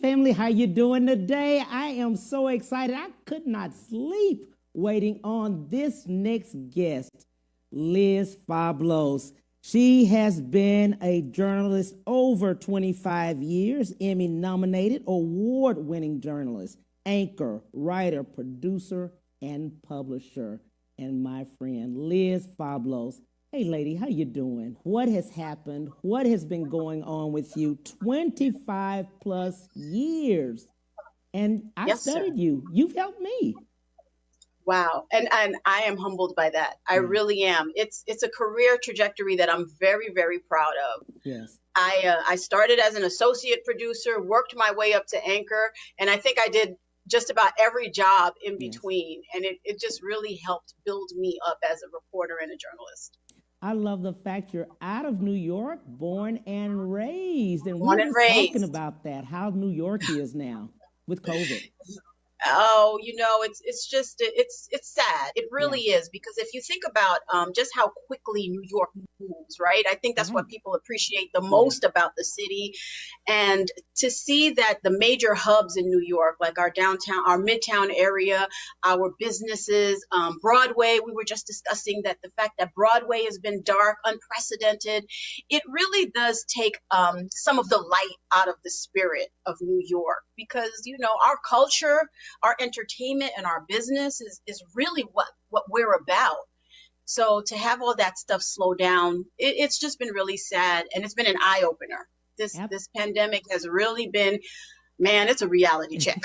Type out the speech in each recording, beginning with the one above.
family, how you doing today? I am so excited. I could not sleep waiting on this next guest, Liz Faublas. She has been a journalist over 25 years, Emmy-nominated, award-winning journalist, anchor, writer, producer, and publisher. And my friend, Liz Faublas. Hey, lady, how you doing? What has happened? What has been going on with you? 25 plus years. And I studied you. You've helped me. Wow. And I am humbled by that. I really am. It's a career trajectory that I'm very, very proud of. Yes. I started as an associate producer, worked my way up to anchor, and I think I did just about every job in between. And it just really helped build me up as a reporter and a journalist. I love the fact you're out of New York, born and raised. And Born we and were raised. talking about that, how New York is now with COVID. Oh, it's just, it's sad. It really is, because if you think about just how quickly New York moves, right? I think that's what people appreciate the most about the city. And to see that the major hubs in New York, like our downtown, our midtown area, our businesses, Broadway, we were just discussing that the fact that Broadway has been dark, unprecedented, it really does take some of the light out of the spirit of New York, because, our culture, our entertainment, and our business is really what we're about. So to have all that stuff slow down, it's just been really sad, and it's been an eye opener. This pandemic has really been, man, it's a reality check.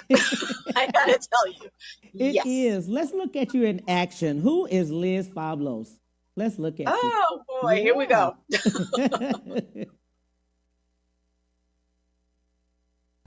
I gotta tell you. It is. Let's look at you in action. Who is Liz Faublas? Let's look at you. Oh boy, here we go.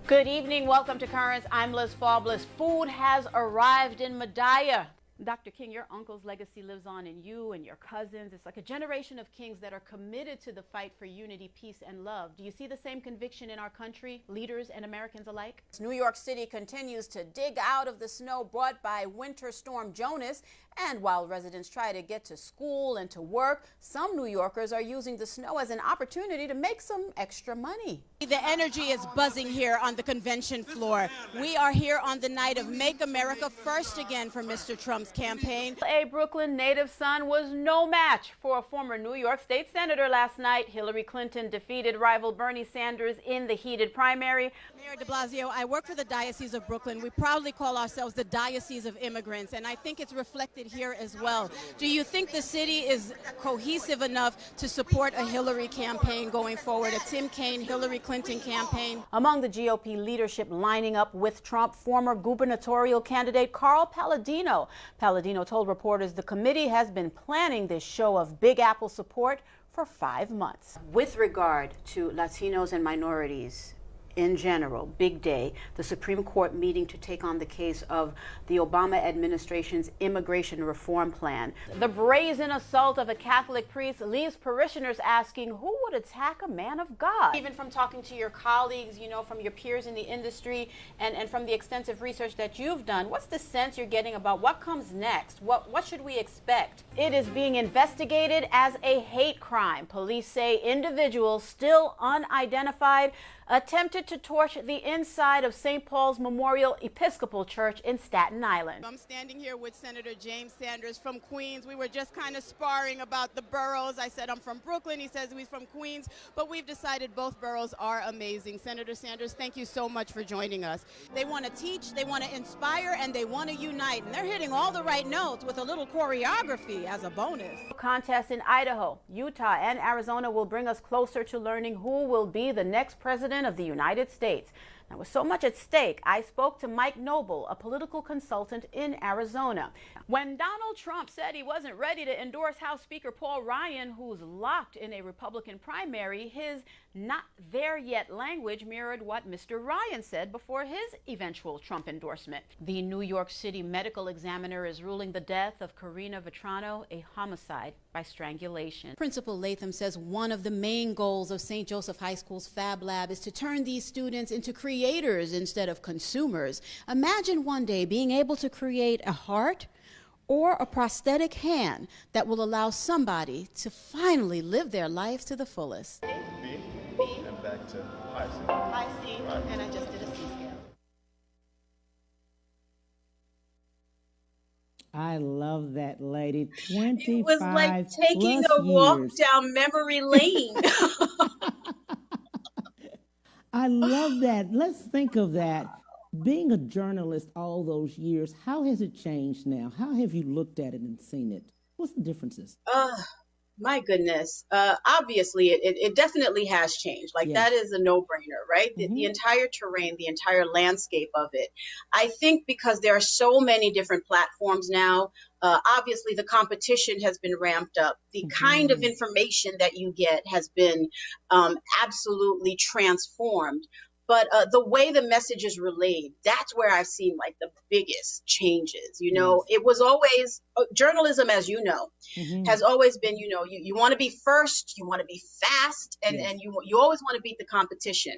Good evening. Welcome to Currents. I'm Liz Faublas. Food has arrived in Medaya. Dr. King, your uncle's legacy lives on in you and your cousins. It's like a generation of kings that are committed to the fight for unity, peace, and love. Do you see the same conviction in our country, leaders and Americans alike? New York City continues to dig out of the snow brought by Winter Storm Jonas. And while residents try to get to school and to work, some New Yorkers are using the snow as an opportunity to make some extra money. The energy is buzzing here on the convention floor. We are here on the night of Make America First Again for Mr. Trump's campaign. A Brooklyn native son was no match for a former New York State Senator last night. Hillary Clinton defeated rival Bernie Sanders in the heated primary. Mayor de Blasio, I work for the Diocese of Brooklyn. We proudly call ourselves the Diocese of Immigrants, and I think it's reflected here as well. Do you think the city is cohesive enough to support a Hillary campaign going forward, a Tim Kaine, Hillary Clinton campaign? Among the GOP leadership lining up with Trump, former gubernatorial candidate Carl Palladino. Palladino told reporters the committee has been planning this show of Big Apple support for 5 months. With regard to Latinos and minorities in general, big day, the Supreme Court meeting to take on the case of the Obama administration's immigration reform plan. The brazen assault of a Catholic priest leaves parishioners asking who would attack a man of God. Even from talking to your colleagues, from your peers in the industry, and from the extensive research that you've done, what's the sense you're getting about what comes next? What should we expect? It is being investigated as a hate crime. Police say individuals still unidentified attempted to torch the inside of St. Paul's Memorial Episcopal Church in Staten Island. I'm standing here with Senator James Sanders from Queens. We were just kind of sparring about the boroughs. I said I'm from Brooklyn. He says he's from Queens. But we've decided both boroughs are amazing. Senator Sanders, thank you so much for joining us. They want to teach, they want to inspire, and they want to unite. And they're hitting all the right notes with a little choreography as a bonus. Contests in Idaho, Utah, and Arizona will bring us closer to learning who will be the next president of the United States. Now, with so much at stake, I spoke to Mike Noble, a political consultant in Arizona. When Donald Trump said he wasn't ready to endorse House Speaker Paul Ryan, who's locked in a Republican primary, his not there yet language mirrored what Mr. Ryan said before his eventual Trump endorsement. The New York City medical examiner is ruling the death of Karina Vetrano a homicide by strangulation. Principal Latham says one of the main goals of St. Joseph High School's Fab Lab is to turn these students into creators instead of consumers. Imagine one day being able to create a heart or a prosthetic hand that will allow somebody to finally live their life to the fullest. B. And back to high C. High C, Right. and I just did a C scale. I love that, lady. It was like 25 taking plus a walk years. down memory lane. I love that. Let's think of that. Being a journalist all those years, how has it changed now? How have you looked at it and seen it? What's the differences? My goodness. Obviously, it definitely has changed. Like, that Yes. is a no-brainer, right? The entire terrain, the entire landscape of it. I think because there are so many different platforms now, obviously the competition has been ramped up. The kind of information that you get has been absolutely transformed. But the way the message is relayed, that's where I've seen like the biggest changes. You know, Yes. it was always journalism, as you know, Mm-hmm. has always been, you know, you want to be first, you want to be fast, and, Yes. and you always want to beat the competition.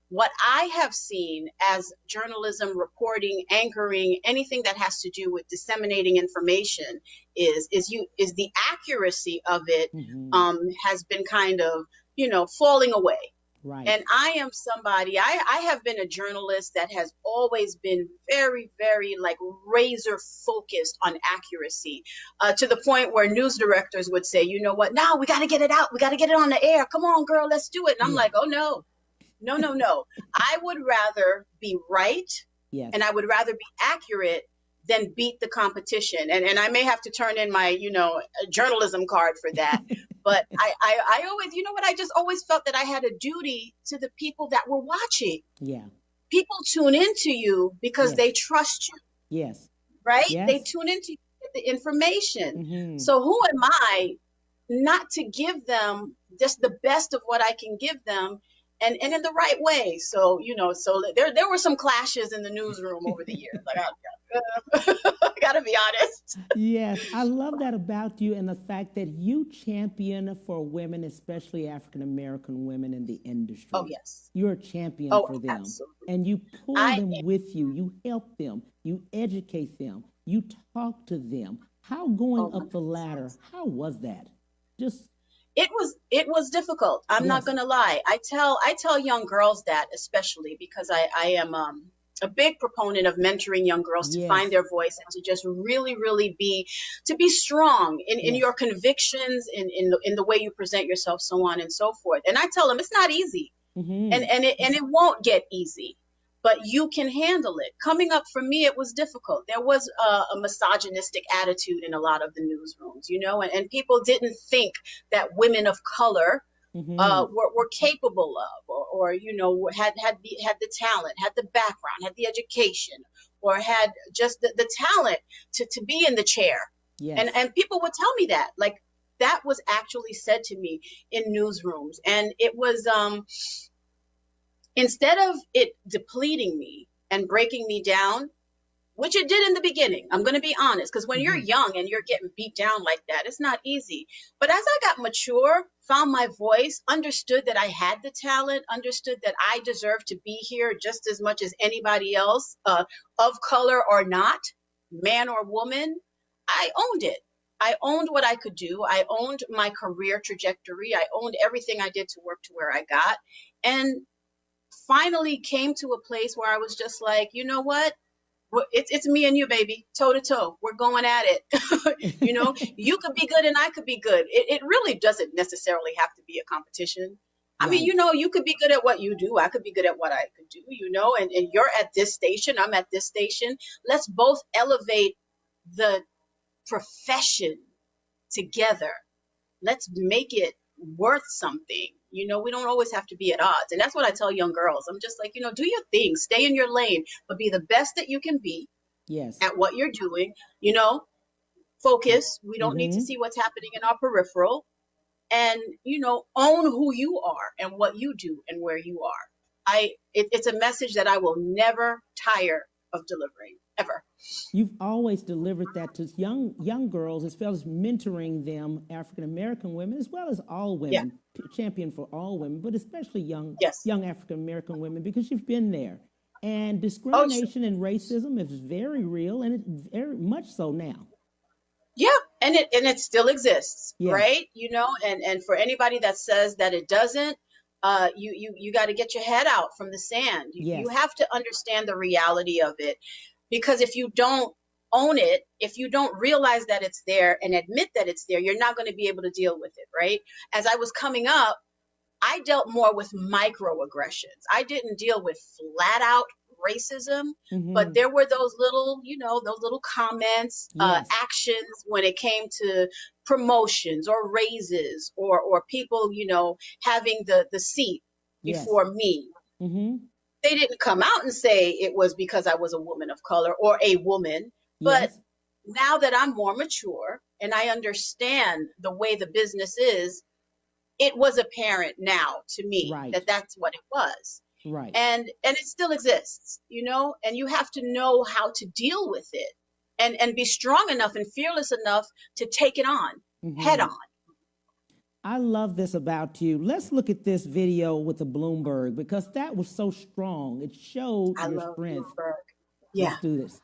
What I have seen as journalism, reporting, anchoring, anything that has to do with disseminating information is the accuracy of it Mm-hmm. has been kind of, you know, falling away. Right. And I am somebody, I have been a journalist that has always been very, very like razor focused on accuracy, to the point where news directors would say, you know what, now we got to get it out. We got to get it on the air. Come on, girl, let's do it. And I'm Yeah. like, oh, no, no, no, no. I would rather be right, Yes. and I would rather be accurate than beat the competition. And I may have to turn in my, you know, journalism card for that. But I always, you know what, I just always felt that I had a duty to the people that were watching. Yeah. People tune into you because they Yes. trust you, Yes. right? They Yes. tune into you to get the information. Mm-hmm. So who am I not to give them just the best of what I can give them, and in the right way? So, you know, so there were some clashes in the newsroom over the years. Like, I gotta be honest. Yes, I love that about you and the fact that you champion for women, especially African American women in the Oh, industry. yes. You're a champion Oh, for them. absolutely. And you pull I them with you. You help them. You educate them. You talk to them. How going up the ladder, 100%. how was that? Just, It was difficult. I'm not yes, gonna lie. I tell young girls that, especially because I am a big proponent of mentoring young girls to find yes, their voice and to just really, really be strong in yes. your convictions, in the way you present yourself, so on and so forth. And I tell them it's not easy, and Mm-hmm. it won't get easy, but you can handle it. Coming up for me, it was difficult. There was a misogynistic attitude in a lot of the newsrooms, you know, and people didn't think that women of color Mm-hmm. were capable of, or you know, had the talent, had the background, had the education, or had just the talent to be in the chair. And Yes. and people would tell me that, like, that was actually said to me in newsrooms, and it was instead of it depleting me and breaking me down, which it did in the beginning. I'm going to be honest, because when you're Mm-hmm. young and you're getting beat down like that, it's not easy. But as I got mature, found my voice, understood that I had the talent, understood that I deserved to be here just as much as anybody else, of color or not, man or woman, I owned it. I owned what I could do. I owned my career trajectory. I owned everything I did to work to where I got. And finally came to a place where I was just like, you know what? It's me and you, baby, toe to toe. We're going at it. You know, you could be good and I could be good. It really doesn't necessarily have to be a competition. I mean, you Right. know, you could be good at what you do. I could be good at what I could do, you know, and you're at this station. I'm at this station. Let's both elevate the profession together. Let's make it worth something. You know, we don't always have to be at odds. And that's what I tell young girls. I'm just like, you know, do your thing, stay in your lane, but be the best that you can be Yes. at what you're doing. You know, focus. We don't need to Mm-hmm. see what's happening in our peripheral. And, you know, own who you are and what you do and where you are. It's a message that I will never tire of delivering, ever. You've always delivered that to young girls, as well as mentoring them, African American women, as well as all Yeah. women, champion for all women, but especially Yes. young African American women, because you've been there. And Oh, sure. discrimination and racism is very real, and it's very much so now. Yeah, and it still exists, Yes. right? You know, and for anybody that says that it doesn't, you got to get your head out from the sand. Yes. You have to understand the reality of it, because if you don't own it, if you don't realize that it's there and admit that it's there, you're not going to be able to deal with it, right? As I was coming up, I dealt more with microaggressions. I didn't deal with flat out racism, but there were those little, those little comments, Yes. actions when it came to promotions or raises or people, having the seat Yes. before me. They didn't come out and say it was because I was a woman of color or a woman, but Yes. now that I'm more mature and I understand the way the business is, it was apparent now to me Right. that that's what it was. Right. And it still exists, and you have to know how to deal with it and be strong enough and fearless enough to take it on head on. I love this about you. Let's look at this video with the Bloomberg, because that was so strong. It showed I your love strength. Bloomberg. Yeah. Let's do this.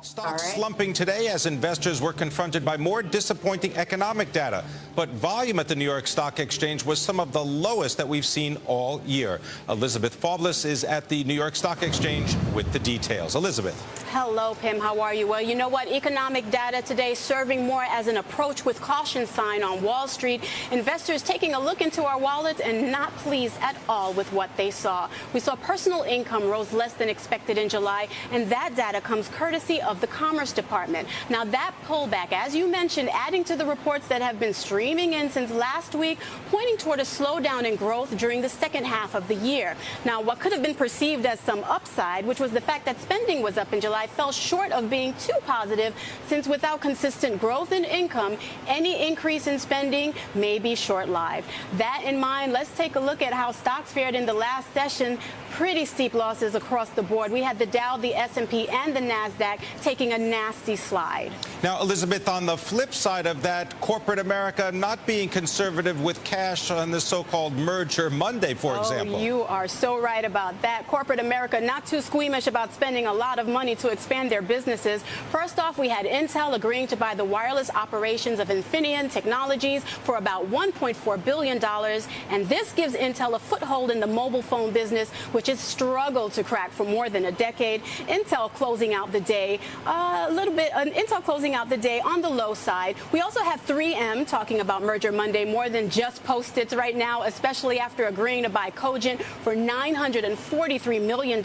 Stocks All right. slumping today as investors were confronted by more disappointing economic data. But volume at the New York Stock Exchange was some of the lowest that we've seen all year. Elizabeth Faublas is at the New York Stock Exchange with the details. Elizabeth. Hello, Pim. How are you? Well, you know what? Economic data today serving more as an approach with caution sign on Wall Street. Investors taking a look into our wallets and not pleased at all with what they saw. We saw personal income rose less than expected in July, and that data comes courtesy of the Commerce Department. Now, that pullback, as you mentioned, adding to the reports that have been streaming in since last week, pointing toward a slowdown in growth during the second half of the year. Now, what could have been perceived as some upside, which was the fact that spending was up in July, fell short of being too positive, since without consistent growth in income, any increase in spending may be short-lived. That in mind, let's take a look at how stocks fared in the last session. Pretty steep losses across the board. We had the Dow, the S&P, and the NASDAQ taking a nasty slide. Now, Elizabeth, on the flip side of that, corporate America not being conservative with cash on the so-called merger Monday, for example. You are so right about that. Corporate America not too squeamish about spending a lot of money to expand their businesses. First off, we had Intel agreeing to buy the wireless operations of Infineon Technologies for about $1.4 billion. And this gives Intel a foothold in the mobile phone business, which has struggled to crack for more than a decade. Intel closing out the day Intel closing out the day on the low side. We also have 3M talking about merger Monday, more than just Post-its right now, especially after agreeing to buy Cogent for $943 million.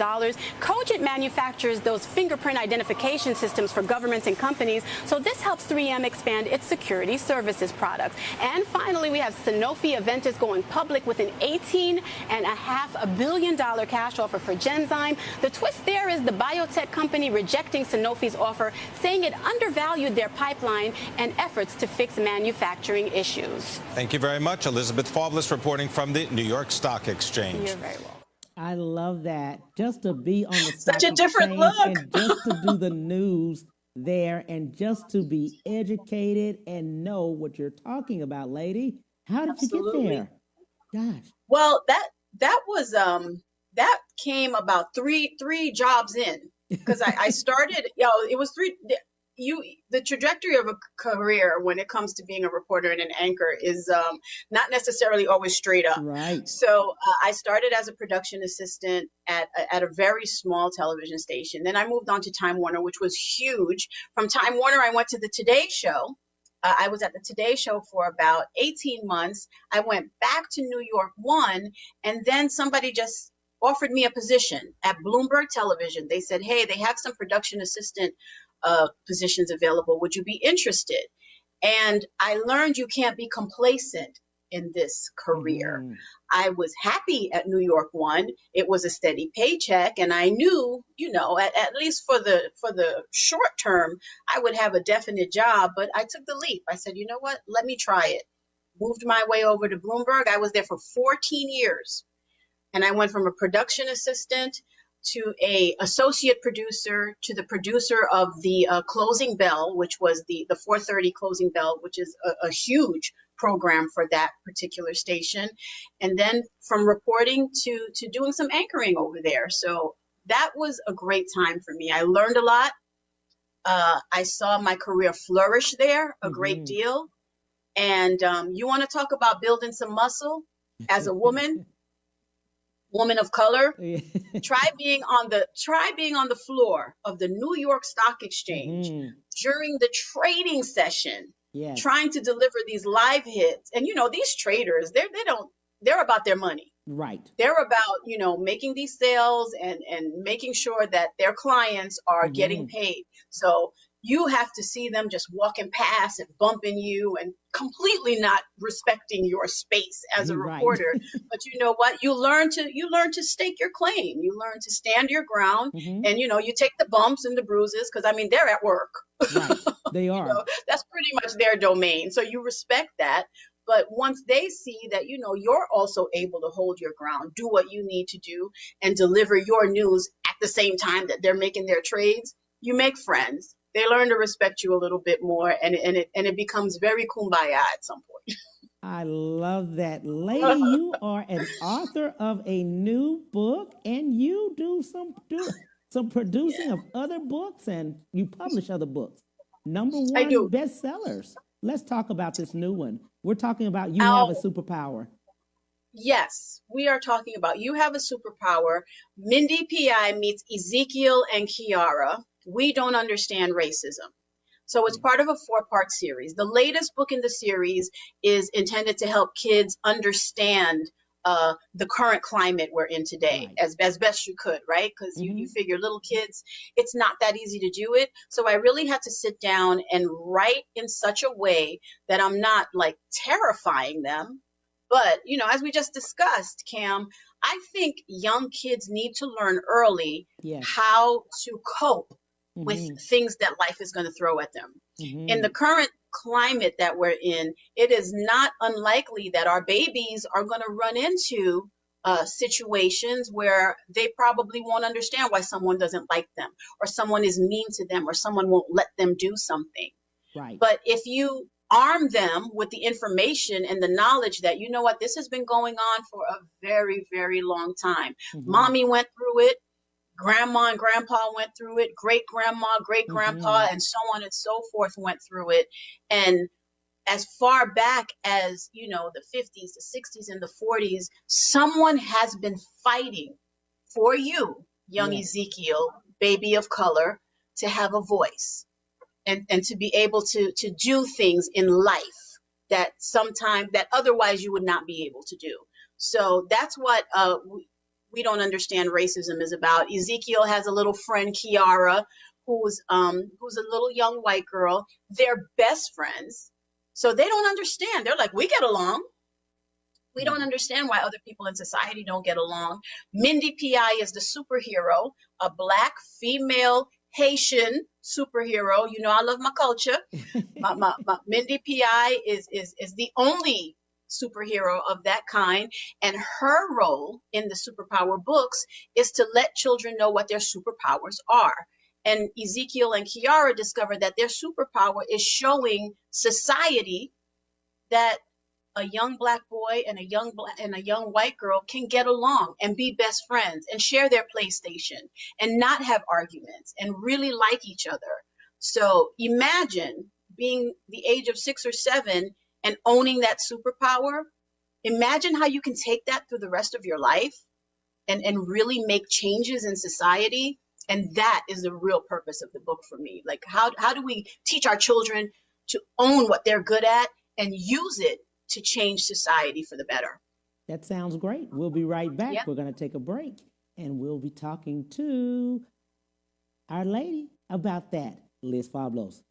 Cogent manufactures those fingerprint identification systems for governments and companies, so this helps 3M expand its security services products. And finally, we have Sanofi Aventis going public with an $18.5 billion cash offer for Genzyme. The twist there is the biotech company rejecting Sanofi's offer, saying it undervalued their pipeline and efforts to fix manufacturing issues. Thank you very much. Elizabeth Faublas reporting from the New York Stock Exchange. You're very welcome. I love that. Just to be on the stock Such a different exchange look. and just to do the news there and just to be educated and know what you're talking about, lady. How did you Absolutely. get there? Gosh. Well, that was that came about three jobs in, because I started, it was the trajectory of a career when it comes to being a reporter and an anchor is not necessarily always straight up. Right. So I started as a production assistant at a very small television station. Then I moved on to Time Warner, which was huge. From Time Warner, I went to the Today Show. I was at the Today Show for about 18 months. I went back to New York 1, and then somebody just offered me a position at Bloomberg Television. They said, hey, they have some production assistant positions available. Would you be interested? And I learned you can't be complacent in this career. I was happy at New York 1. It was a steady paycheck, and I knew, at least for the short term, I would have a definite job. But I took the leap. I said, you know what? Let me try it. Moved my way over to Bloomberg. I was there for 14 years, and I went from a production assistant to a associate producer to the producer of the Closing Bell, which was the 4:30 Closing Bell, which is a huge program for that particular station. And then from reporting to doing some anchoring over there. So that was a great time for me. I learned a lot. I saw my career flourish there a great deal. And you want to talk about building some muscle as a woman? woman of color, Yeah. try being on the floor of the New York Stock Exchange during the trading session, Yes. trying to deliver these live hits. And these traders, they're about their money. Right. They're about, making these sales and making sure that their clients are getting paid. So you have to see them just walking past and bumping you and completely not respecting your space as a Right. reporter. But you know what? You learn to stake your claim. You learn to stand your ground, and you take the bumps and the bruises, because I mean they're at work. Right. They are. That's pretty much their domain. So you respect that. But once they see that, you're also able to hold your ground, do what you need to do, and deliver your news at the same time that they're making their trades, you make friends. They learn to respect you a little bit more, and it becomes very kumbaya at some point. I love that. Lady, you are an author of a new book, and you do some producing of other books, and you publish other books. Number I do. one bestsellers. Let's talk about this new one. We're talking about You Have a Superpower. Yes, we are talking about You Have a Superpower. mndpi meets Ezekiel and Kiara. We Don't Understand Racism. So it's part of a 4-part series. The latest book in the series is intended to help kids understand the current climate we're in today, as best you could, right? Because you figure little kids, it's not that easy to do it. So I really had to sit down and write in such a way that I'm not like terrifying them. But, as we just discussed, Cam, I think young kids need to learn early how to cope with things that life is going to throw at them. In the current climate that we're in, it is not unlikely that our babies are going to run into situations where they probably won't understand why someone doesn't like them, or someone is mean to them, or someone won't let them do something. Right. But if you arm them with the information and the knowledge that, you know what, this has been going on for a very, very long time. Mommy went through it. Grandma and grandpa went through it, great grandma, great grandpa, and so on and so forth went through it. And as far back as, the 50s, the 60s, and the 40s, someone has been fighting for you, young Ezekiel, baby of color, to have a voice and to be able to do things in life that otherwise you would not be able to do. So that's what we Don't Understand Racism is about. Ezekiel has a little friend, Kiara, who's a little young white girl. They're best friends. So they don't understand. They're like, we get along. We don't understand why other people in society don't get along. mndpi is the superhero, a Black female Haitian superhero. I love my culture. my mndpi is the only superhero of that kind, and her role in the Superpower books is to let children know what their superpowers are. And Ezekiel and Kiara discover that their superpower is showing society that a young Black boy and a young white girl can get along and be best friends and share their PlayStation and not have arguments and really like each other. So imagine being the age of 6 or 7 and owning that superpower. Imagine how you can take that through the rest of your life and really make changes in society. And that is the real purpose of the book for me. Like, how do we teach our children to own what they're good at and use it to change society for the better? That sounds great. We'll be right back. Yeah. We're going to take a break, and we'll be talking to our lady about that, Liz Faublas.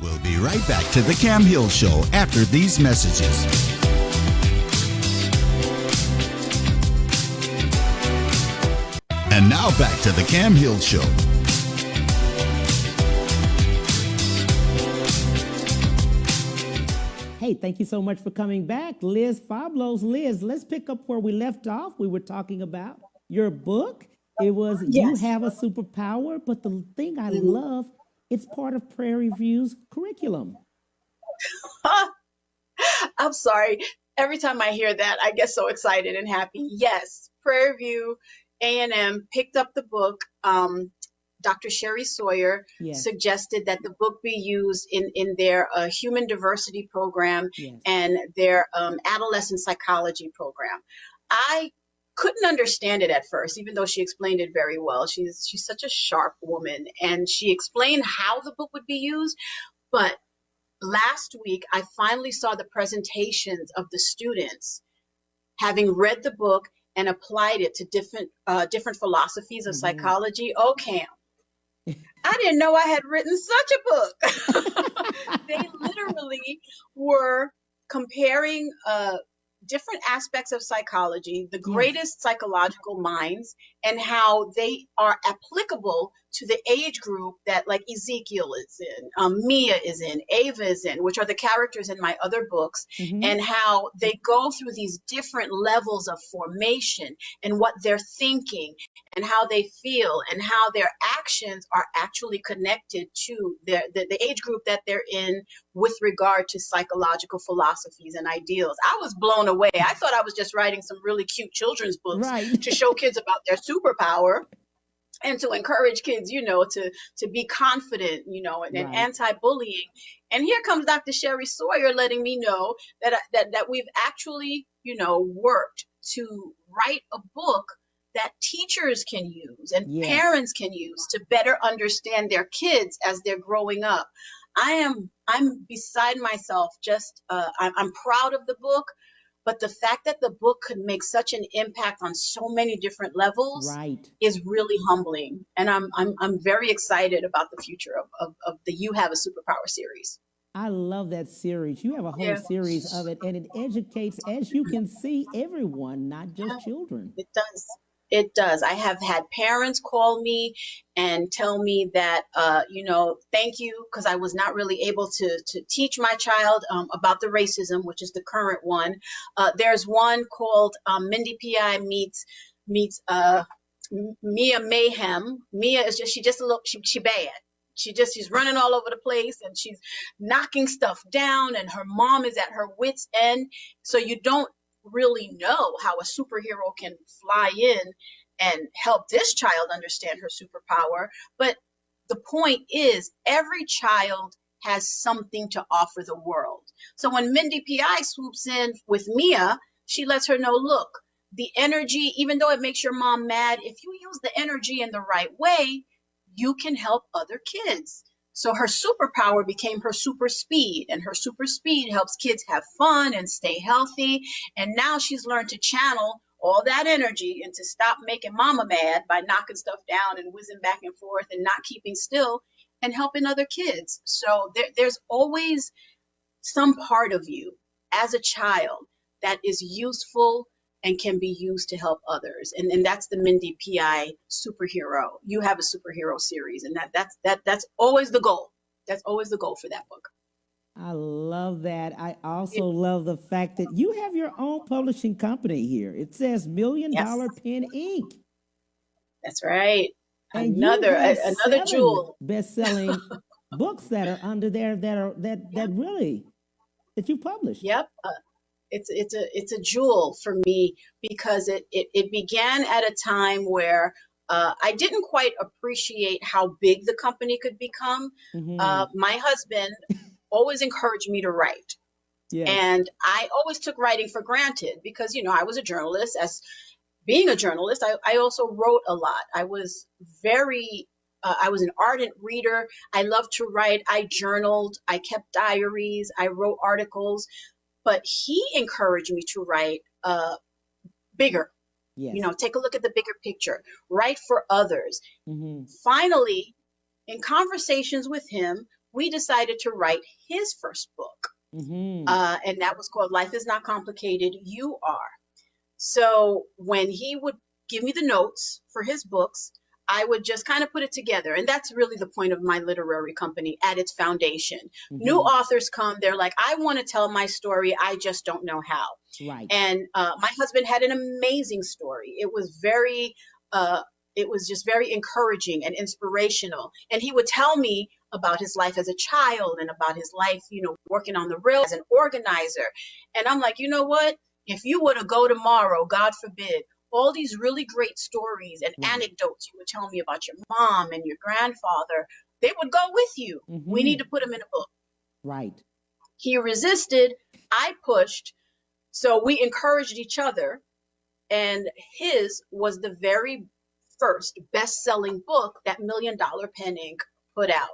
We'll be right back to the Cam Hill Show after these messages. And now back to the Cam Hill Show. Hey, thank you so much for coming back, Liz Faublas. Liz, let's pick up where we left off. We were talking about your book. It was You Have a Superpower, but the thing I love, it's part of Prairie View's curriculum. I'm sorry. Every time I hear that, I get so excited and happy. Yes, Prairie View A&M picked up the book. Dr. Sherry Sawyer suggested that the book be used in their human diversity program and their adolescent psychology program. I couldn't understand it at first, even though she explained it very well. She's such a sharp woman, and she explained how the book would be used. But last week, I finally saw the presentations of the students having read the book and applied it to different philosophies of psychology. Oh, Cam, I didn't know I had written such a book. They literally were comparing different aspects of psychology, the greatest psychological minds, and how they are applicable to the age group that, like, Ezekiel is in, Mia is in, Ava is in, which are the characters in my other books, and how they go through these different levels of formation and what they're thinking and how they feel and how their actions are actually connected to the age group that they're in with regard to psychological philosophies and ideals. I was blown away. I thought I was just writing some really cute children's books to show kids about their superpower and to encourage kids, to be confident, and anti-bullying. And here comes Dr. Sherry Sawyer letting me know that we've actually, worked to write a book that teachers can use and parents can use to better understand their kids as they're growing up. I'm beside myself. I'm proud of the book, but the fact that the book could make such an impact on so many different levels is really humbling. And I'm very excited about the future of the You Have a Superpower series. I love that series. You have a whole series of it, and it educates, as you can see, everyone, not just children. It does. It does. I have had parents call me and tell me that, thank you, because I was not really able to teach my child about the racism, which is the current one. There's one called mndpi meets Mia Mayhem. Mia is she bad. She's running all over the place and she's knocking stuff down, and her mom is at her wit's end. So you don't really know how a superhero can fly in and help this child understand her superpower. But the point is, every child has something to offer the world. So when mndpi swoops in with Mia, she lets her know, look, the energy, even though it makes your mom mad, if you use the energy in the right way, you can help other kids. So her superpower became her super speed, and her super speed helps kids have fun and stay healthy. And now she's learned to channel all that energy and to stop making mama mad by knocking stuff down and whizzing back and forth and not keeping still and helping other kids. So there's always some part of you as a child that is useful and can be used to help others. And that's the mndpi superhero. You Have a Superhero series. And that's always the goal. That's always the goal for that book. I love that. I also love the fact that you have your own publishing company here. It says $1 Million Pen Inc. That's right. And another jewel. Best-selling books that are under there that you published. Yep. It's a jewel for me because it began at a time where I didn't quite appreciate how big the company could become. My husband always encouraged me to write. And I always took writing for granted because, I was a journalist. As being a journalist, I also wrote a lot. I was an ardent reader. I loved to write. I journaled. I kept diaries. I wrote articles. But he encouraged me to write bigger. Take a look at the bigger picture. Write for others. Finally, in conversations with him, we decided to write his first book. And that was called Life Is Not Complicated, You Are. So when he would give me the notes for his books, I would just kind of put it together. And that's really the point of my literary company at its foundation. New authors come, they're like, I want to tell my story. I just don't know how. And my husband had an amazing story. It was just very encouraging and inspirational. And he would tell me about his life as a child and about his life, working on the rail as an organizer. And I'm like, you know what? If you were to go tomorrow, God forbid, all these really great stories and anecdotes you would tell me about your mom and your grandfather, they would go with you. We need to put them in a book. He resisted. I pushed. So we encouraged each other. and his was the very first best-selling book that Million Dollar Pen Inc. put out.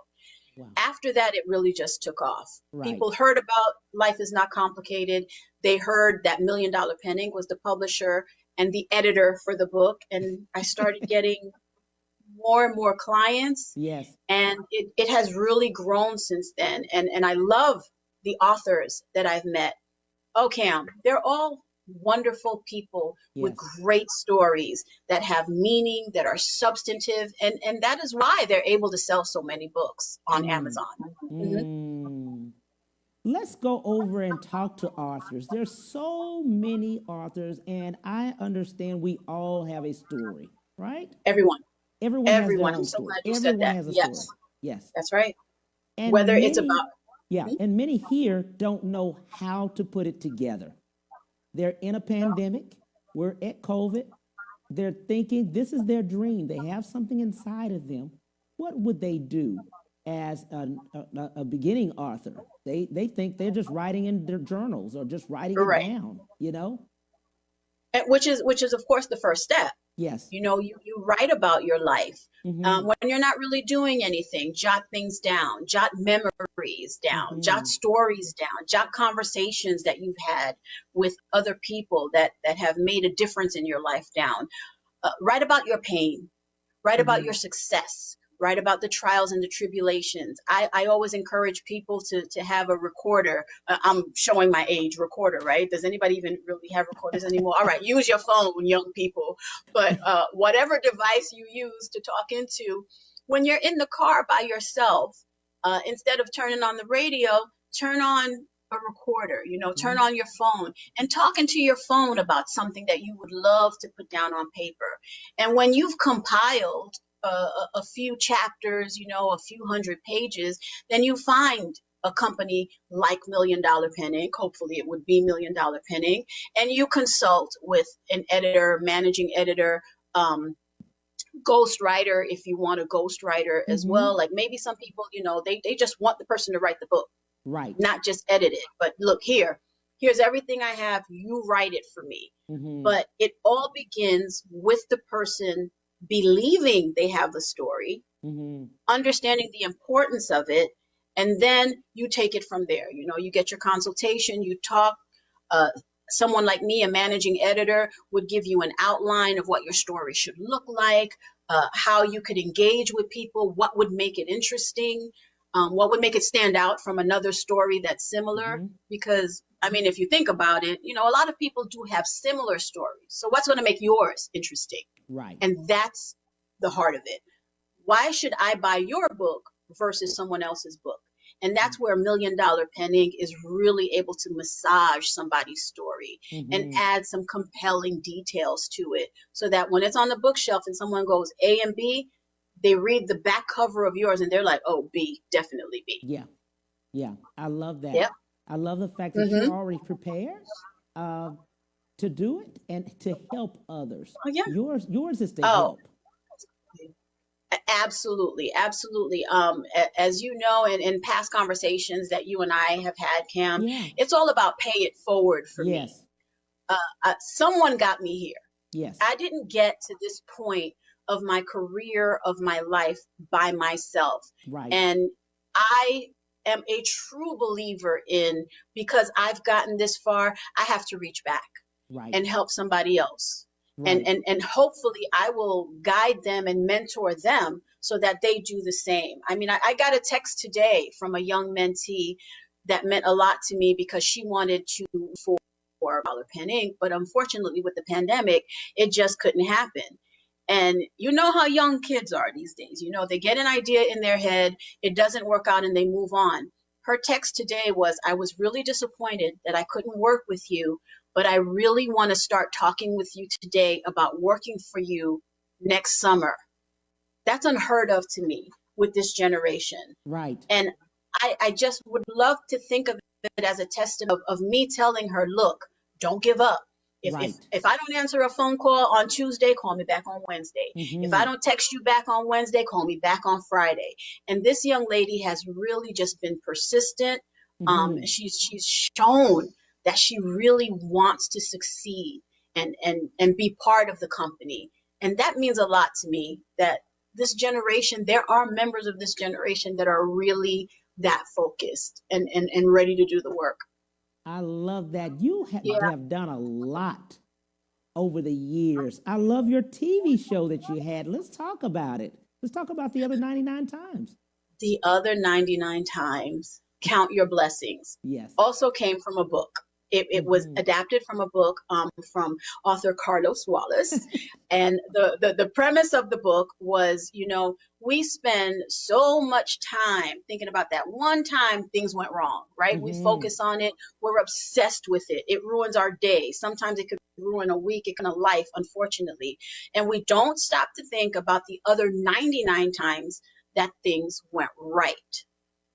Wow. After that, it really just took off. Right. People heard about Life is Not Complicated. They heard that Million Dollar Pen Inc. was the publisher and the editor for the book. And I started getting more and more clients. Yes. And it has really grown since then. And I love the authors that I've met. Oh, Cam, they're all wonderful people with great stories that have meaning, that are substantive, and that is why they're able to sell so many books on Amazon. Let's go over and talk to authors. There's so many authors, and I understand we all have a story, right? Everyone has their own I'm so story. glad you said that. Has a Yes. story. Yes. That's right. And whether many, it's about and many here don't know how to put it together. They're in a pandemic. We're at COVID. They're thinking this is their dream. They have something inside of them. What would they do as a beginning author? They think they're just writing in their journals or just writing it down, you know? And which is of course the first step. Yes. You know, you write about your life. When you're not really doing anything, jot things down, jot memories down, jot stories down, jot conversations that you've had with other people that have made a difference in your life down. Write about your pain, write about your success, write about the trials and the tribulations. I always encourage people to have a recorder. I'm showing my age, recorder, right? Does anybody even really have recorders anymore? All right, use your phone, young people. But whatever device you use to talk into, when you're in the car by yourself, instead of turning on the radio, turn on a recorder, you know, turn on your phone and talk into your phone about something that you would love to put down on paper. And when you've compiled a few chapters, you know, a few hundred pages, then you find a company like Million Dollar Pen Inc. Hopefully it would be Million Dollar Pen Inc. And you consult with an editor, managing editor, ghostwriter, if you want a ghostwriter as well. Like maybe some people, you know, they just want the person to write the book, right? Not just edit it, but look, here's everything I have. You write it for me. But it all begins with the person believing they have the story, understanding the importance of it, and then you take it from there. You know, you get your consultation, you talk. Someone like me, a managing editor, would give you an outline of what your story should look like, how you could engage with people, what would make it interesting, what would make it stand out from another story that's similar. Because, I mean, if you think about it, you know, a lot of people do have similar stories. So what's going to make yours interesting? Right. And that's the heart of it. Why should I buy your book versus someone else's book? And that's where Million Dollar Pen Inc. is really able to massage somebody's story and add some compelling details to it, so that when it's on the bookshelf and someone goes A and B, they read the back cover of yours and they're like, oh, B, definitely B. Yeah. Yeah. I love that. Yep. I love the fact that you're already prepared to do it and to help others. Oh, yeah. Yours is to help. Absolutely. Absolutely. As you know, in past conversations that you and I have had, Cam, it's all about pay it forward for me. Someone got me here. Yes. I didn't get to this point of my career, of my life by myself. Right. And I am a true believer in, because I've gotten this far, I have to reach back and help somebody else. Right. And hopefully I will guide them and mentor them so that they do the same. I mean, I got a text today from a young mentee that meant a lot to me, because she wanted to for $1 Pen Inc. But unfortunately with the pandemic, it just couldn't happen. And you know how young kids are these days. You know, they get an idea in their head, it doesn't work out, and they move on. Her text today was, I was really disappointed that I couldn't work with you, but I really want to start talking with you today about working for you next summer. That's unheard of to me with this generation. Right. And I just would love to think of it as a testament of me telling her, look, don't give up. If I don't answer a phone call on Tuesday, call me back on Wednesday. If I don't text you back on Wednesday, call me back on Friday. And this young lady has really just been persistent. She's shown that she really wants to succeed. and be part of the company. And that means a lot to me, that this generation, there are members of this generation that are really that focused and ready to do the work. I love that. You Yeah. have done a lot over the years. I love your TV show that you had. Let's talk about it. Let's talk about the other 99 times. The other 99 times, Count Your Blessings, Yes. also came from a book. It was adapted from a book from author Carlos Wallace. And the premise of the book was, we spend so much time thinking about that one time things went wrong, right? We focus on it. We're obsessed with it. It ruins our day. Sometimes it could ruin a week, it can a life, unfortunately. And we don't stop to think about the other 99 times that things went right.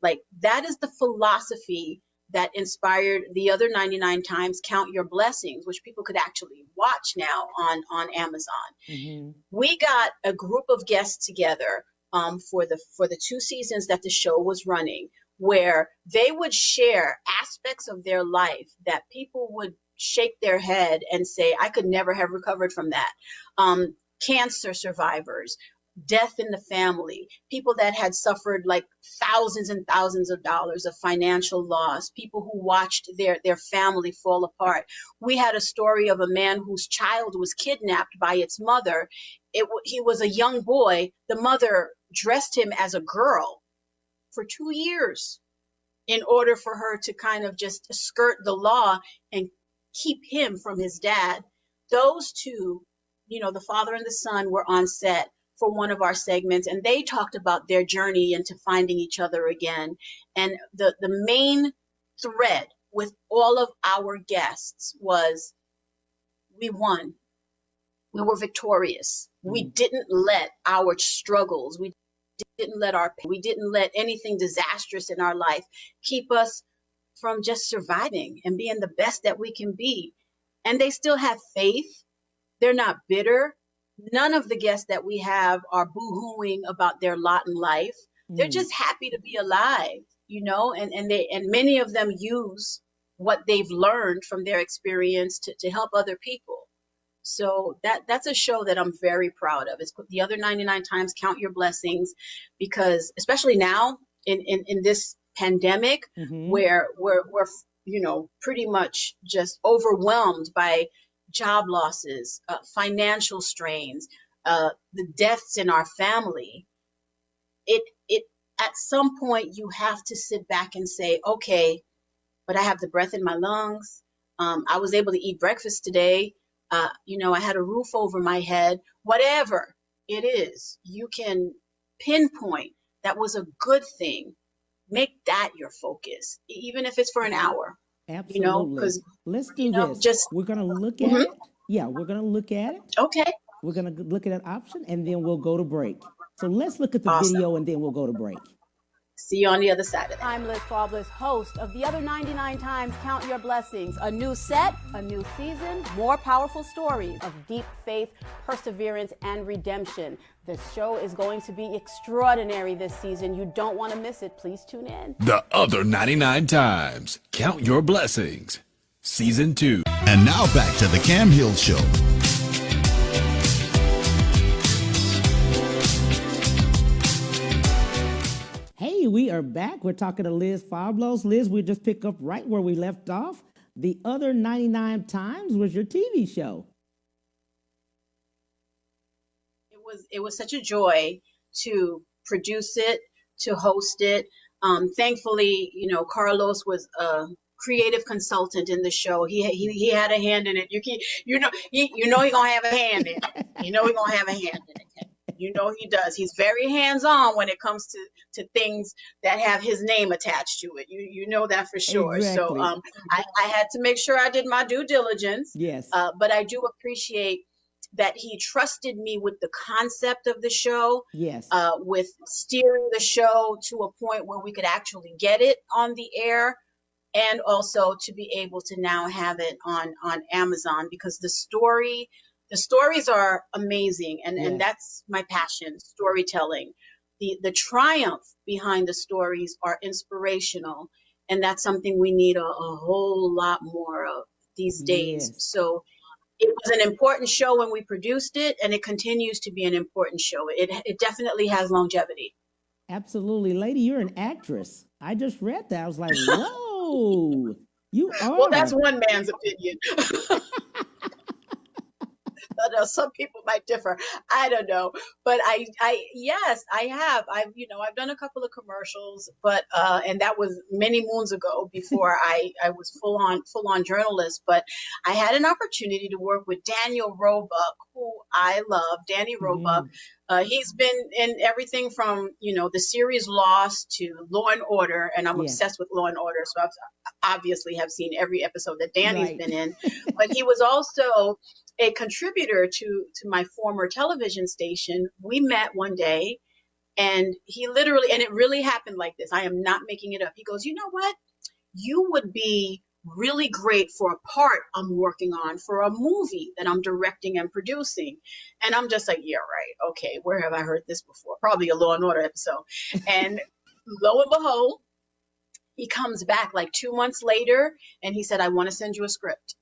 Like, that is the philosophy that inspired the other 99 times, Count Your Blessings, which people could actually watch now on Amazon. We got a group of guests together for the 2 seasons that the show was running, where they would share aspects of their life that people would shake their head and say, I could never have recovered from that. Cancer survivors, death in the family, people that had suffered like thousands and thousands of dollars of financial loss, people who watched their family fall apart. We had a story of a man whose child was kidnapped by its mother. He was a young boy. The mother dressed him as a girl for 2 years in order for her to kind of just skirt the law and keep him from his dad. Those two, the father and the son, were on set for one of our segments, and they talked about their journey into finding each other again. And the main thread with all of our guests was, we won. We were victorious. We didn't let our struggles, we didn't let anything disastrous in our life keep us from just surviving and being the best that we can be. And they still have faith. They're not bitter. None of the guests that we have are boo-hooing about their lot in life. They're just happy to be alive, and many of them use what they've learned from their experience to help other people. So that's a show that I'm very proud of. It's the other 99 times, Count Your Blessings, because especially now in this pandemic, where we're pretty much just overwhelmed by job losses, financial strains, the deaths in our family, it at some point you have to sit back and say, okay, but I have the breath in my lungs. I was able to eat breakfast today. I had a roof over my head. Whatever it is, you can pinpoint that was a good thing. Make that your focus, even if it's for an hour. Absolutely. Because let's do this. We're going to look at it. Yeah, we're going to look at it. Okay. We're going to look at an option, and then we'll go to break. So let's look at the video, and then we'll go to break. See you on the other side of that. I'm Liz Faublas, host of The Other 99 Times, Count Your Blessings. A new set, a new season, more powerful stories of deep faith, perseverance, and redemption. The show is going to be extraordinary this season. You don't want to miss it. Please tune in. The Other 99 Times, Count Your Blessings, Season 2. And now back to the Cam Hill Show. Hey, we are back. We're talking to Liz Faublas. Liz, we just pick up right where we left off. The Other 99 Times was your TV show. It was such a joy to produce it, to host it. Thankfully, Carlos was a creative consultant in the show. He had a hand in it. He gonna have a hand in it. He gonna have a hand in it. He does. He's very hands-on when it comes to things that have his name attached to it. You know that for sure. Exactly. So I had to make sure I did my due diligence. Yes. But I do appreciate that he trusted me with the concept of the show. Yes. With steering the show to a point where we could actually get it on the air, and also to be able to now have it on Amazon, because the stories are amazing, and that's my passion, storytelling. The triumph behind the stories are inspirational, and that's something we need a whole lot more of these days. Yes. So It was an important show when we produced it, and it continues to be an important show. It definitely has longevity. Absolutely. Lady, you're an actress. I just read that. I was like, whoa, you Well, that's are. one man's opinion. Some people might differ. I don't know, but yes, I have. I've done a couple of commercials, but and that was many moons ago before I was full on journalist. But I had an opportunity to work with Daniel Roebuck, who I love. Danny Roebuck. He's been in everything from the series Lost to Law and Order, and I'm Yes. obsessed with Law and Order. So I've obviously have seen every episode that Danny's Right. been in. But he was also a contributor to my former television station. We met one day, and he literally, and it really happened like this. I am not making it up. He goes, "You know what? You would be really great for a part I'm working on for a movie that I'm directing and producing." And I'm just like, yeah, right. Okay. Where have I heard this before? Probably a Law and Order episode. And lo and behold, he comes back like 2 months later, and he said, "I want to send you a script."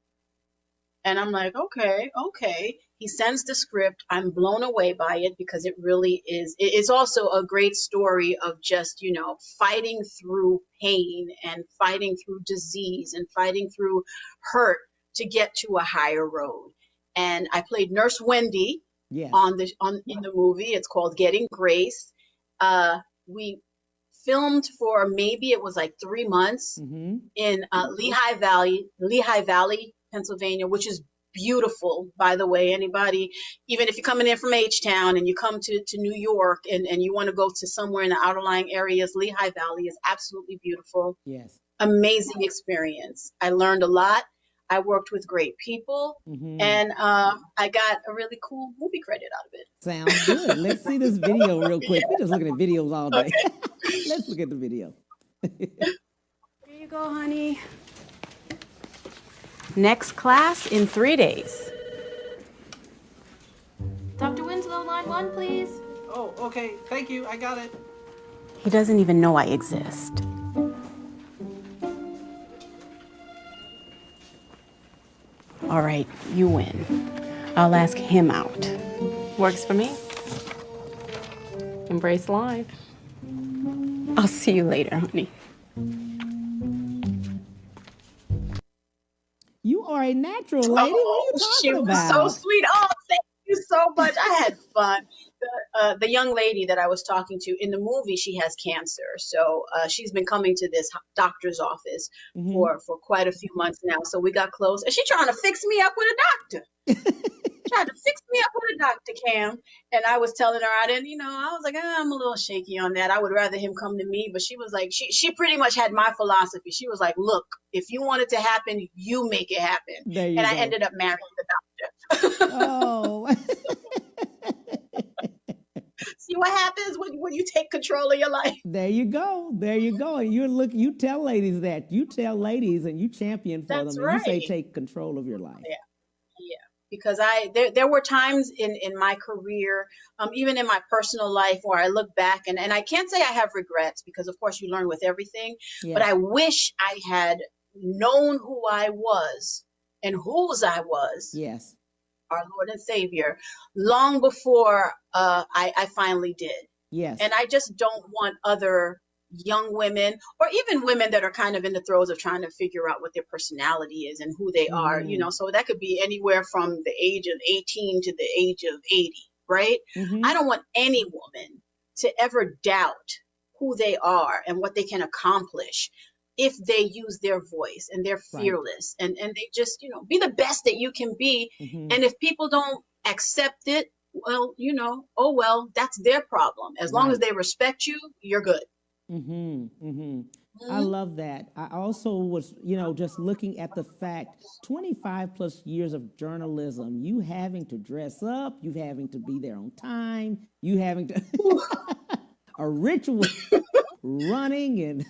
And I'm like, okay. He sends the script. I'm blown away by it because it really is. It is also a great story of just, fighting through pain and fighting through disease and fighting through hurt to get to a higher road. And I played Nurse Wendy Yes. in the movie. It's called Getting Grace. We filmed for maybe it was like 3 months in Lehigh Valley, Pennsylvania, which is beautiful, by the way. Anybody, even if you're coming in from H-Town and you come to New York and you want to go to somewhere in the outerlying areas, Lehigh Valley is absolutely beautiful. Yes. Amazing experience. I learned a lot. I worked with great people, and I got a really cool movie credit out of it. Sounds good. Let's see this video real quick. We're just looking at videos all day. Okay. Let's look at the video. Here you go, honey. Next class in 3 days. Dr. Winslow, line 1, please. Oh, okay. Thank you. I got it. He doesn't even know I exist. All right, you win. I'll ask him out. Works for me. Embrace life. I'll see you later, honey. You are a natural, lady. What are you talking she was about? so sweet. Oh, thank you so much. I had fun. The young lady that I was talking to in the movie, she has cancer. So she's been coming to this doctor's office for quite a few months now. So we got close. And she's trying to fix me up with a doctor. Trying to fix me up with a doctor, Cam. And I was telling her I didn't, I was like, I'm a little shaky on that. I would rather him come to me. But she was like, she pretty much had my philosophy. She was like, look, if you want it to happen, you make it happen. There you and go. I ended up marrying the doctor. Oh. See what happens when you take control of your life. There you go. There you go. And you tell ladies that. You tell ladies and you champion for That's them. And you say right. take control of your life. Yeah. Because there were times in my career, even in my personal life, where I look back and I can't say I have regrets because, of course, you learn with everything. Yes. But I wish I had known who I was and whose I was, Yes. our Lord and Savior, long before I finally did. Yes. And I just don't want other young women or even women that are kind of in the throes of trying to figure out what their personality is and who they are, so that could be anywhere from the age of 18 to the age of 80, right? I don't want any woman to ever doubt who they are and what they can accomplish if they use their voice and they're fearless and they just, be the best that you can be. And if people don't accept it, well, oh, well, that's their problem. As long as they respect you, you're good. I love that. I also was, just looking at the fact 25 plus years of journalism, you having to dress up, you having to be there on time, you having to a ritual running and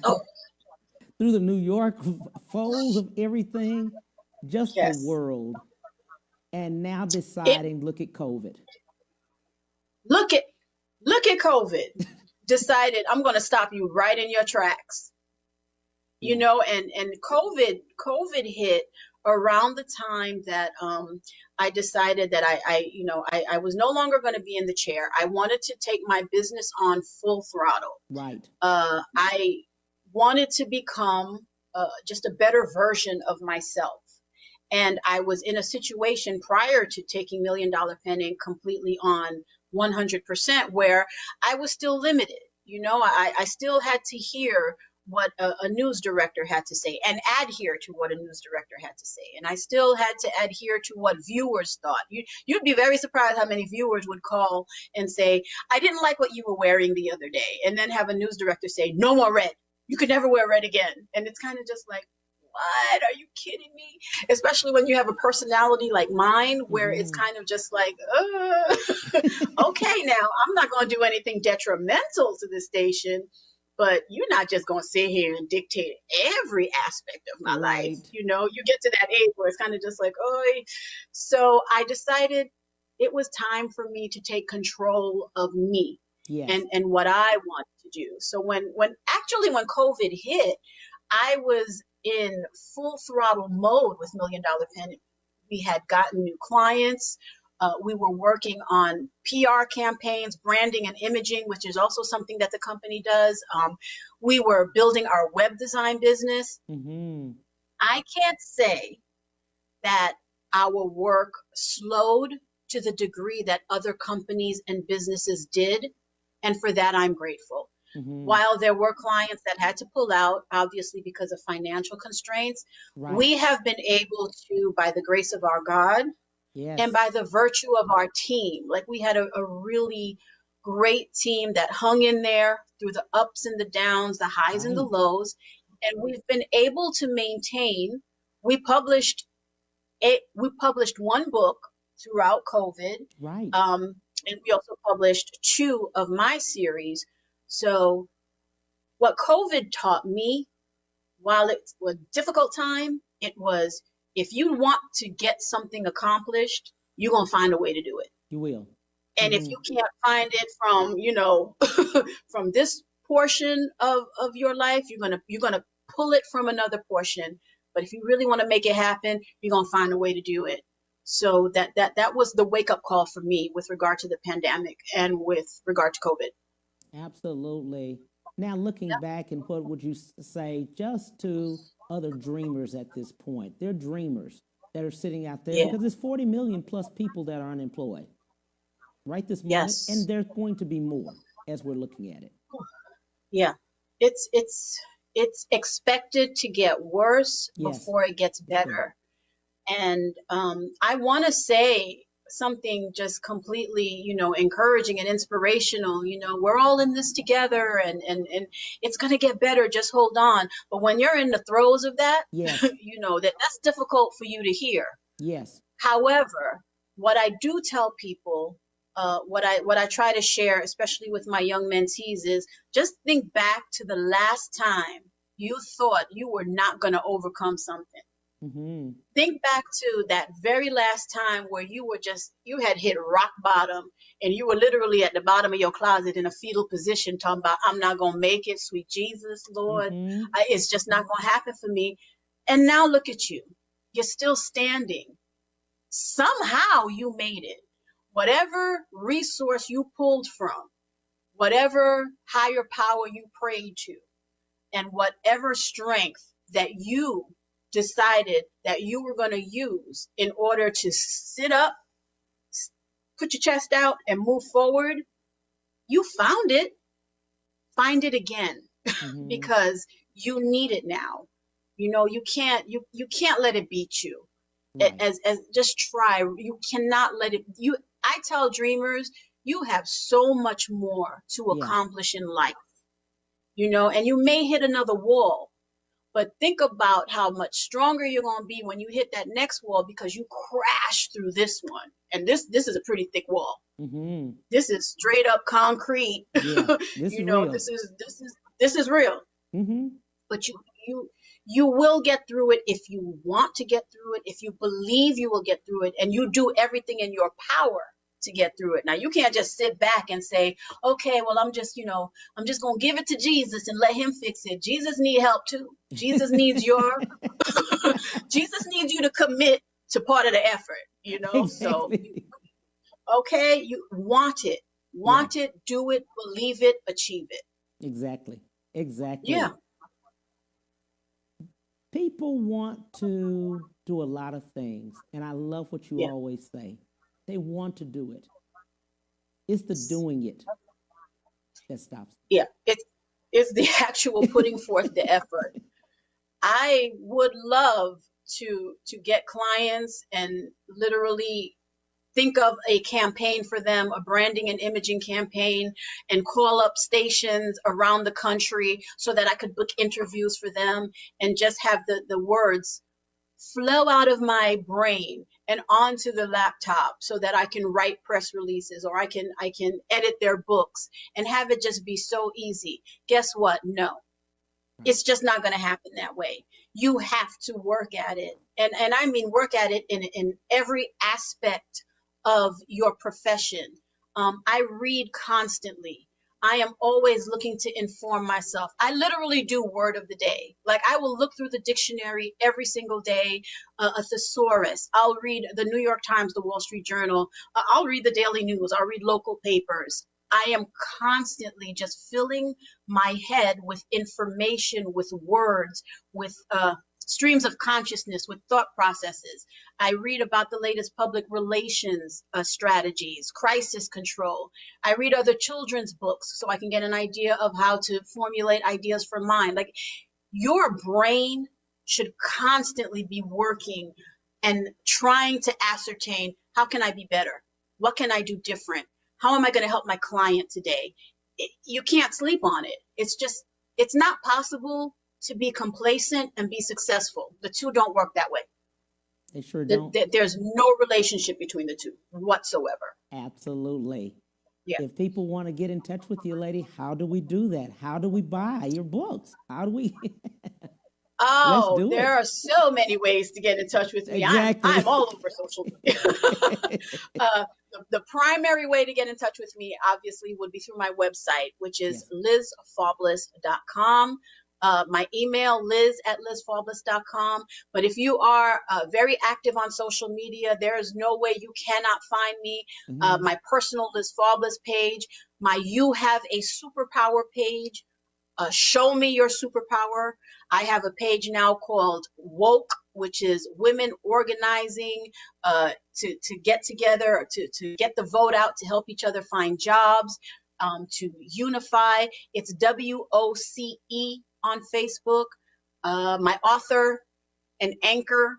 through the New York folds of everything, just the world. And now deciding, look at COVID. Look at COVID. Decided I'm going to stop you right in your tracks, and COVID hit around the time that I decided that I was no longer going to be in the chair. I wanted to take my business on full throttle. Right. I wanted to become just a better version of myself. And I was in a situation prior to taking Million Dollar Penning completely on 100% where I was still limited. I still had to hear what a news director had to say and adhere to what a news director had to say. And I still had to adhere to what viewers thought. You'd be very surprised how many viewers would call and say, I didn't like what you were wearing the other day. And then have a news director say, no more red. You could never wear red again. And it's kind of just like, what? Are you kidding me? Especially when you have a personality like mine, where it's kind of just like, okay, now I'm not going to do anything detrimental to the station, but you're not just going to sit here and dictate every aspect of my life. You get to that age where it's kind of just like, oh. So I decided it was time for me to take control of me. Yes. And what I wanted to do. So when COVID hit, I was in full throttle mode with Million Dollar Penning. We had gotten new clients. We were working on PR campaigns, branding and imaging, which is also something that the company does. We were building our web design business. Mm-hmm. I can't say that our work slowed to the degree that other companies and businesses did. And for that, I'm grateful. Mm-hmm. While there were clients that had to pull out, obviously because of financial constraints, Right. we have been able to, by the grace of our God, Yes. and by the virtue of our team, like we had a really great team that hung in there through the ups and the downs, the highs and the Right. lows, and we've been able to maintain. We published one book throughout COVID. Right. And we also published 2 of my series. So what COVID taught me, while it was a difficult time, it was, if you want to get something accomplished, you're going to find a way to do it. You will. And if you can't find it from, from this portion of your life, you're going to pull it from another portion. But if you really want to make it happen, you're going to find a way to do it. So that was the wake up call for me with regard to the pandemic and with regard to COVID. Absolutely. Now, looking back, and what would you say just to other dreamers at this point? They're dreamers that are sitting out there because there's 40 million plus people that are unemployed right this moment. Yes. And there's going to be more as we're looking at it. Yeah. It's expected to get worse before it gets better. And I want to say something just completely, encouraging and inspirational. We're all in this together, and it's going to get better. Just hold on. But when you're in the throes of that, yes. That's difficult for you to hear. Yes. However, what I do tell people, what I try to share, especially with my young mentees, is just think back to the last time you thought you were not going to overcome something. Mm-hmm. Think back to that very last time where you had hit rock bottom, and you were literally at the bottom of your closet in a fetal position talking about, I'm not going to make it, sweet Jesus, Lord. Mm-hmm. It's just not going to happen for me. And now look at you. You're still standing. Somehow you made it. Whatever resource you pulled from, whatever higher power you prayed to, and whatever strength that you decided that you were going to use in order to sit up, put your chest out, and move forward, you found it. Find it again. Mm-hmm. Because you need it now. You can't let it beat you. Right. As just try. You cannot let it. I tell dreamers, you have so much more to accomplish in life. And you may hit another wall. But think about how much stronger you're going to be when you hit that next wall, because you crashed through this one. And this is a pretty thick wall. Mm-hmm. This is straight up concrete. Yeah, this is real. This is real. Mm-hmm. But you will get through it if you want to get through it, if you believe you will get through it, and you do everything in your power to get through it. Now, you can't just sit back and say, okay, well, I'm just going to give it to Jesus and let him fix it. Jesus need help too. Jesus needs Jesus needs you to commit to part of the effort. So, Exactly. okay, you want it, Yeah, do it, believe it, achieve it. exactly. Yeah. Exactly. People want to do a lot of things, and I love what you Yeah. always say. They want to do it. It's the doing it that stops. Yeah. It's the actual putting forth the effort. I would love to get clients and literally think of a campaign for them, a branding and imaging campaign, and call up stations around the country so that I could book interviews for them and just have the words flow out of my brain and onto the laptop so that I can write press releases or I can edit their books and have it just be so easy. Guess what? No. It's just not going to happen that way. You have to work at it. And I mean work at it in every aspect of your profession. I read constantly. I am always looking to inform myself. I literally do word of the day. Like I will look through the dictionary every single day, a thesaurus. I'll read the New York Times, the Wall Street Journal. I'll read the Daily News. I'll read local papers. I am constantly just filling my head with information, with words, with streams of consciousness, with thought processes. I read about the latest public relations strategies, crisis control. I read other children's books so I can get an idea of how to formulate ideas for mine. Like your brain should constantly be working and trying to ascertain, how can I be better? What can I do different? How am I going to help my client today? You can't sleep on it. It's not possible to be complacent and be successful. The two don't work that way. They sure don't. There's no relationship between the two whatsoever. Absolutely. Yeah. If people want to get in touch with you, lady, how do we do that? How do we buy your books? How do we? Let's Oh, do there it. are so many ways to get in touch with me. Exactly. I'm all over social media. The primary way to get in touch with me, obviously, would be through my website, which is lizfaublas.com. My email, liz@lizfaublas.com. But if you are very active on social media, there is no way you cannot find me. My personal Liz Faublas page, my You Have a Superpower page. Show me your superpower. I have a page now called Woke, which is women organizing to get together, to get the vote out, to help each other find jobs, to unify. It's WOCE on Facebook. My author and anchor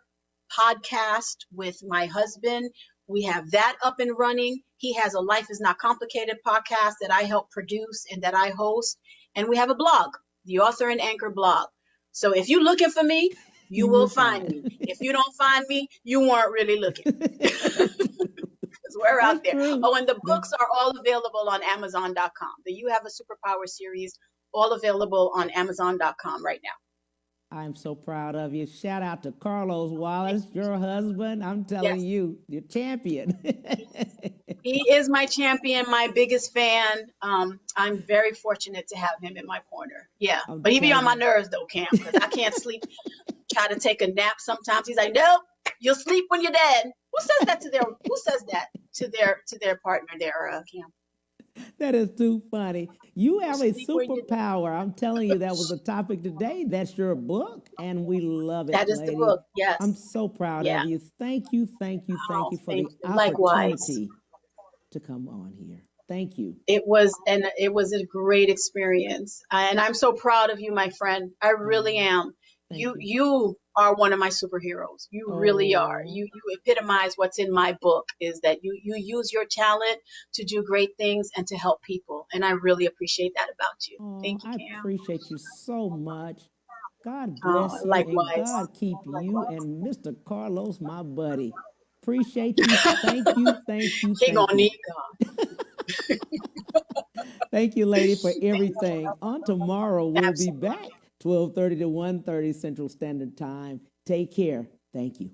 podcast with my husband. We have that up and running. He has a Life is Not Complicated podcast that I help produce and that I host. And we have a blog, the author and anchor blog. So if you're looking for me, you will find me. If you don't find me, you weren't really looking. Because we're out there. True. Oh, and the books are all available on Amazon.com. The You Have a Superpower series, all available on Amazon.com right now. I'm so proud of you. Shout out to Carlos Wallace, your husband. I'm telling you, you're champion. He is my champion, my biggest fan. I'm very fortunate to have him in my corner. Yeah, but he be on my nerves though, Cam, because I can't sleep. Try to take a nap sometimes. He's like, "Nope, you'll sleep when you're dead." Who says that to their partner there, Cam? That is too funny. You have a superpower. I'm telling you, that was the topic today. That's your book, and we love it. That is lady. the book. Yes. I'm so proud of you. Thank you for the Likewise. opportunity to come on here. Thank you. It was a great experience, and I'm so proud of you, my friend. I really am. You are one of my superheroes. You really are. You epitomize what's in my book, is that you use your talent to do great things and to help people. And I really appreciate that about you. Thank you, Cam. I appreciate you so much. God bless you. Likewise. And God keep you and Mr. Carlos, my buddy. Appreciate you. Thank you. He gonna need God. Thank you, lady, for everything. On tomorrow, we'll be back 12:30 to 1:30 Central Standard Time. Take care. Thank you.